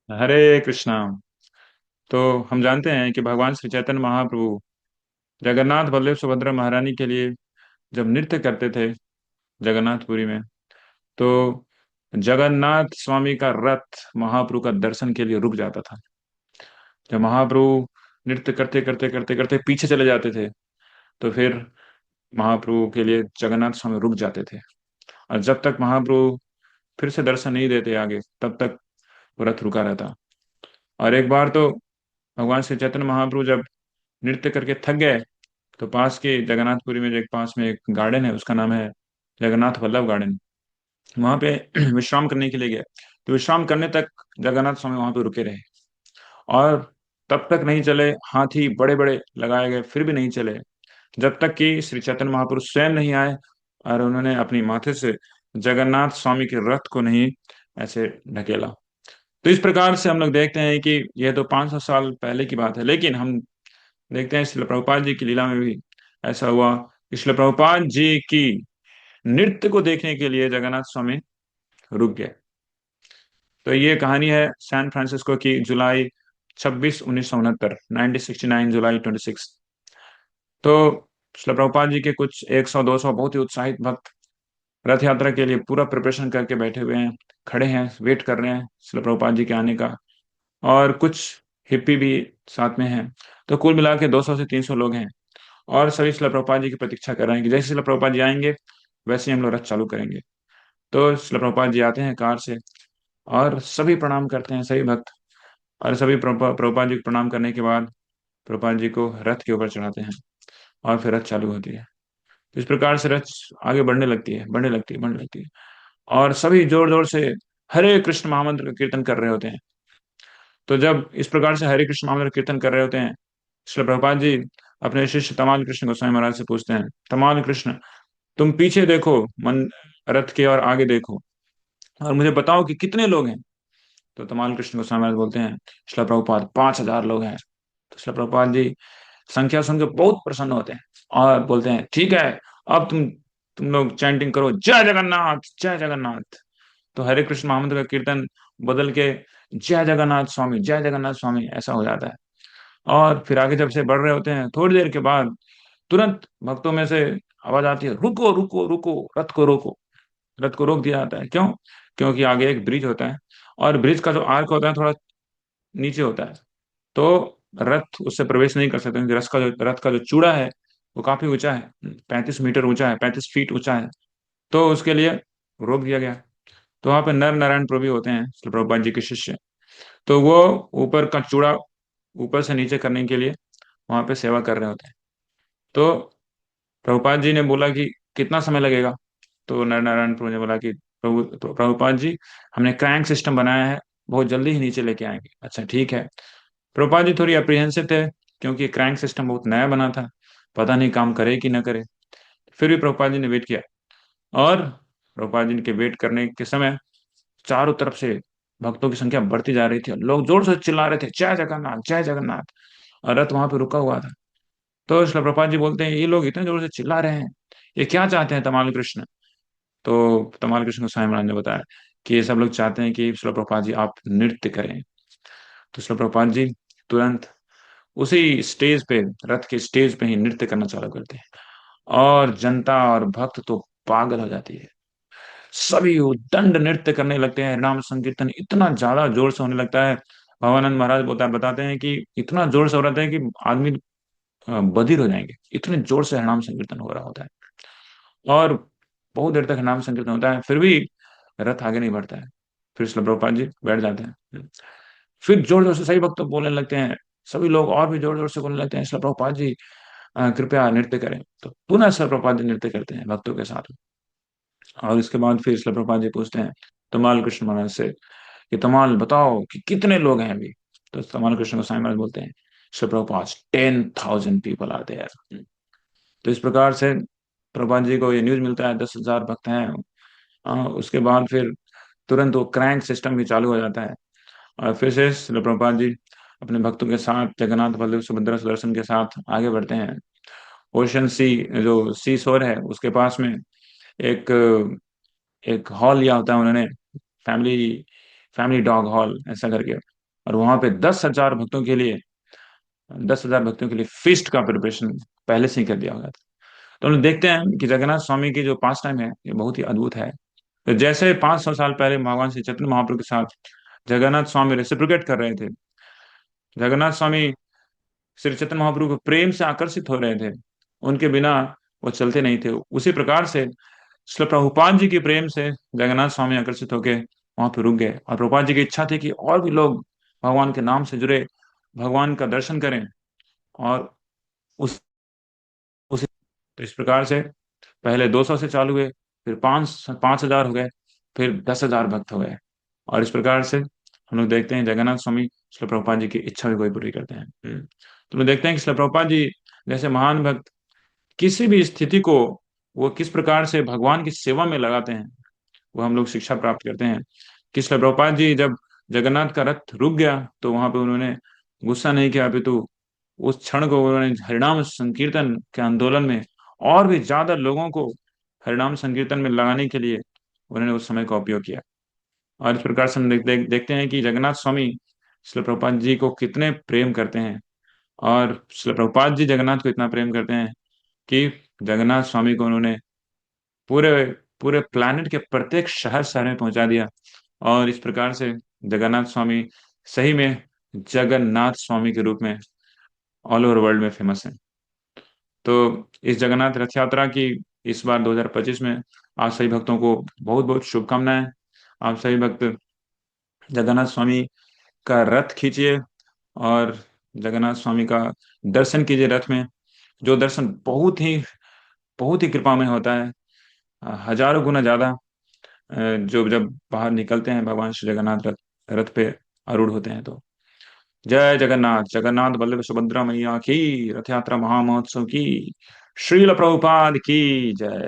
हरे कृष्णा। तो हम जानते हैं कि भगवान श्री चैतन्य महाप्रभु जगन्नाथ बलदेव सुभद्रा महारानी के लिए जब नृत्य करते थे जगन्नाथपुरी में, तो जगन्नाथ स्वामी का रथ महाप्रभु का दर्शन के लिए रुक जाता था। जब महाप्रभु नृत्य करते करते करते करते पीछे चले जाते थे, तो फिर महाप्रभु के लिए जगन्नाथ स्वामी रुक जाते थे। और जब तक महाप्रभु फिर से दर्शन नहीं देते आगे, तब तक वो रथ रुका रहता। और एक बार तो भगवान श्री चैतन्य महाप्रभु जब नृत्य करके थक गए, तो पास के जगन्नाथपुरी में जो एक पास में एक गार्डन है, उसका नाम है जगन्नाथ वल्लभ गार्डन। वहां पे विश्राम करने के लिए गए। तो विश्राम करने तक जगन्नाथ स्वामी वहां पे रुके रहे, और तब तक नहीं चले। हाथी बड़े बड़े लगाए गए, फिर भी नहीं चले, जब तक कि श्री चैतन्य महापुरुष स्वयं नहीं आए और उन्होंने अपनी माथे से जगन्नाथ स्वामी के रथ को नहीं ऐसे ढकेला। तो इस प्रकार से हम लोग देखते हैं कि यह तो 500 साल पहले की बात है, लेकिन हम देखते हैं श्रील प्रभुपाद जी की लीला में भी ऐसा हुआ कि श्रील प्रभुपाद जी की नृत्य को देखने के लिए जगन्नाथ स्वामी रुक गए। तो ये कहानी है सैन फ्रांसिस्को की, जुलाई 26 1969, 1969 जुलाई 26। तो श्रील प्रभुपाद जी के कुछ 100 200 बहुत ही उत्साहित भक्त रथ यात्रा के लिए पूरा प्रिपरेशन करके बैठे हुए हैं, खड़े हैं, वेट कर रहे हैं श्रील प्रभुपाद जी के आने का। और कुछ हिप्पी भी साथ में हैं। तो कुल मिला के 200 से 300 लोग हैं, और सभी शिला प्रभुपाद जी की प्रतीक्षा कर रहे हैं कि जैसे शिला प्रभुपाद जी आएंगे वैसे ही हम लोग रथ चालू करेंगे। तो शिला प्रभुपाद जी आते हैं कार से, और सभी प्रणाम करते हैं, सभी भक्त। और सभी प्रभुपाद जी को प्रणाम करने के बाद प्रभुपाद जी को रथ के ऊपर चढ़ाते हैं, और फिर रथ चालू होती है। तो इस प्रकार से रथ आगे बढ़ने लगती है, बढ़ने लगती है, बढ़ने लगती है। और सभी जोर जोर से हरे कृष्ण महामंत्र का कीर्तन कर रहे होते हैं। तो जब इस प्रकार से हरे कृष्ण महामंत्र कीर्तन कर रहे होते हैं, श्री प्रभुपाद जी अपने शिष्य तमाल कृष्ण गोस्वामी महाराज से पूछते हैं, तमाल कृष्ण, तुम पीछे देखो, मन रथ के, और आगे देखो, और मुझे बताओ कि कितने लोग हैं। तो तमाल कृष्ण गोस्वामी महाराज बोलते हैं, श्रील प्रभुपाद 5,000 लोग हैं। तो श्रील प्रभुपाद जी संख्या सुन के बहुत प्रसन्न होते हैं, और बोलते हैं, ठीक है, अब तुम लोग चैंटिंग करो, जय जगन्नाथ, जय जगन्नाथ। तो हरे कृष्ण महामंत्र का कीर्तन बदल के जय जगन्नाथ स्वामी, जय जगन्नाथ स्वामी ऐसा हो जाता है। और फिर आगे जब से बढ़ रहे होते हैं, थोड़ी देर के बाद तुरंत भक्तों में से आवाज आती है, रुको रुको रुको, रथ को रोको। रथ को रोक दिया जाता है। क्यों? क्योंकि आगे एक ब्रिज होता है, और ब्रिज का जो आर्क होता है थोड़ा नीचे होता है। तो रथ उससे प्रवेश नहीं कर सकते, क्योंकि रथ का जो चूड़ा है वो काफी ऊंचा है, 35 मीटर ऊंचा है, 35 फीट ऊंचा है। तो उसके लिए रोक दिया गया। तो वहां पे नर नारायण प्रभु होते हैं, श्री प्रभुपाद जी के शिष्य। तो वो ऊपर का चूड़ा ऊपर से नीचे करने के लिए वहां पे सेवा कर रहे होते हैं। तो प्रभुपाद जी ने बोला कि कितना समय लगेगा। तो नर नारायण प्रभु ने बोला कि प्रभुपाद जी, हमने क्रैंक सिस्टम बनाया है, बहुत जल्दी ही नीचे लेके आएंगे। अच्छा ठीक है। प्रभुपाद जी थोड़ी अप्रीहेंसिव थे, क्योंकि क्रैंक सिस्टम बहुत नया बना था, पता नहीं काम करे कि ना करे। फिर भी प्रभुपाद जी ने वेट किया, और प्रभुपाद जी के वेट करने के समय चारों तरफ से भक्तों की संख्या बढ़ती जा रही थी, और लोग जोर से चिल्ला रहे थे, जय जगन्नाथ, जय जगन्नाथ। और रथ वहां पे रुका हुआ था। तो श्री प्रभुपाद जी बोलते हैं, ये लोग इतने जोर से चिल्ला रहे हैं, ये क्या चाहते हैं तमाल कृष्ण। तो तमाल कृष्ण गोस्वामी महाराज ने बताया कि ये सब लोग चाहते हैं कि श्री प्रभुपाद जी आप नृत्य करें। तो श्री प्रभुपाद जी तुरंत उसी स्टेज पे, रथ के स्टेज पे ही नृत्य करना चालू करते हैं, और जनता और भक्त तो पागल हो जाती है। सभी वो दंड नृत्य करने लगते हैं, नाम संकीर्तन इतना ज्यादा जोर से होने लगता है। भवानंद महाराज बताते हैं कि इतना जोर से हो रहा है कि आदमी बधिर हो जाएंगे, इतने जोर से हरिनाम संकीर्तन हो रहा होता है। और बहुत देर तक हरिनाम संकीर्तन होता है, फिर भी रथ आगे नहीं बढ़ता है। फिर श्री प्रभुपाद जी बैठ जाते हैं। फिर जोर जोर से सही भक्त बोलने लगते हैं, सभी लोग और भी जोर जोर से बोलने लगते हैं, श्री प्रभुपाद जी कृपया नृत्य करें। तो पुनः श्री प्रभुपाद जी नृत्य करते हैं भक्तों के साथ। और इसके बाद फिर श्री प्रभुपाद जी पूछते हैं तमाल कृष्ण महाराज से कि तमाल बताओ कि कितने लोग हैं अभी। तो तमाल कृष्ण गोस्वामी महाराज बोलते हैं, Shri Prabhupada 10,000 people are there. तो इस प्रकार से प्रभुपाद जी को ये न्यूज मिलता है 10,000 भक्त हैं। उसके बाद फिर तुरंत वो क्रैंक सिस्टम भी चालू हो जाता है, और फिर से श्री प्रभुपाद जी अपने भक्तों के साथ जगन्नाथ बलदेव सुभद्रा सुदर्शन के साथ आगे बढ़ते हैं। ओशन सी, जो सी शोर है, उसके पास में एक एक हॉल लिया होता है उन्होंने, फैमिली फैमिली डॉग हॉल ऐसा करके। और वहां पे 10,000 भक्तों के लिए फीस्ट का प्रिपरेशन पहले से ही कर दिया गया था। तो हम लोग देखते हैं कि जगन्नाथ स्वामी की जो पास टाइम है ये बहुत ही अद्भुत है। तो जैसे 500 साल पहले भगवान श्री चैतन्य महाप्रभु के साथ जगन्नाथ स्वामी रेसिप्रोकेट कर रहे थे, जगन्नाथ स्वामी श्री चैतन्य महाप्रभु को प्रेम से आकर्षित हो रहे थे, उनके बिना वो चलते नहीं थे, उसी प्रकार से श्रील प्रभुपाद जी के प्रेम से जगन्नाथ स्वामी आकर्षित होके वहां पर रुक गए। और प्रभुपाद जी की इच्छा थी कि और भी लोग भगवान के नाम से जुड़े, भगवान का दर्शन करें। और उस उसी तो इस प्रकार से पहले 200 से चालू हुए, फिर 5,000 हो गए, फिर 10,000 भक्त हो गए। और इस प्रकार से हम लोग देखते हैं जगन्नाथ स्वामी श्रील प्रभुपाद जी की इच्छा भी कोई पूरी करते हैं। तो लोग देखते हैं कि श्रील प्रभुपाद जी जैसे महान भक्त किसी भी स्थिति को वो किस प्रकार से भगवान की सेवा में लगाते हैं, वो हम लोग शिक्षा प्राप्त करते हैं। कि श्रील प्रभुपाद जी जब जगन्नाथ का रथ रुक गया तो वहां पे उन्होंने गुस्सा नहीं किया, अपितु उस क्षण को उन्होंने हरिनाम संकीर्तन के आंदोलन में और भी ज्यादा लोगों को हरिनाम संकीर्तन में लगाने के लिए उन्होंने उस समय का उपयोग किया। और इस प्रकार से हम देखते हैं कि जगन्नाथ स्वामी श्रील प्रभुपाद जी को कितने प्रेम करते हैं। और श्रील प्रभुपाद जी जगन्नाथ को इतना प्रेम करते हैं कि जगन्नाथ स्वामी को उन्होंने पूरे पूरे प्लानिट के प्रत्येक शहर शहर में पहुंचा दिया। और इस प्रकार से जगन्नाथ स्वामी सही में जगन्नाथ स्वामी के रूप में ऑल ओवर वर्ल्ड में फेमस है। तो इस जगन्नाथ रथ यात्रा की इस बार 2025 में आप सभी भक्तों को बहुत बहुत शुभकामनाएं। आप सभी भक्त जगन्नाथ स्वामी का रथ खींचिए और जगन्नाथ स्वामी का दर्शन कीजिए रथ में, जो दर्शन बहुत ही कृपामय होता है, हजारों गुना ज्यादा। जो जब बाहर निकलते हैं भगवान श्री जगन्नाथ रथ रथ पे आरूढ़ होते हैं तो जय जगन्नाथ, जगन्नाथ बल्लभ सुभद्रा मैया की, रथ यात्रा महामहोत्सव की, श्रील प्रभुपाद की जय।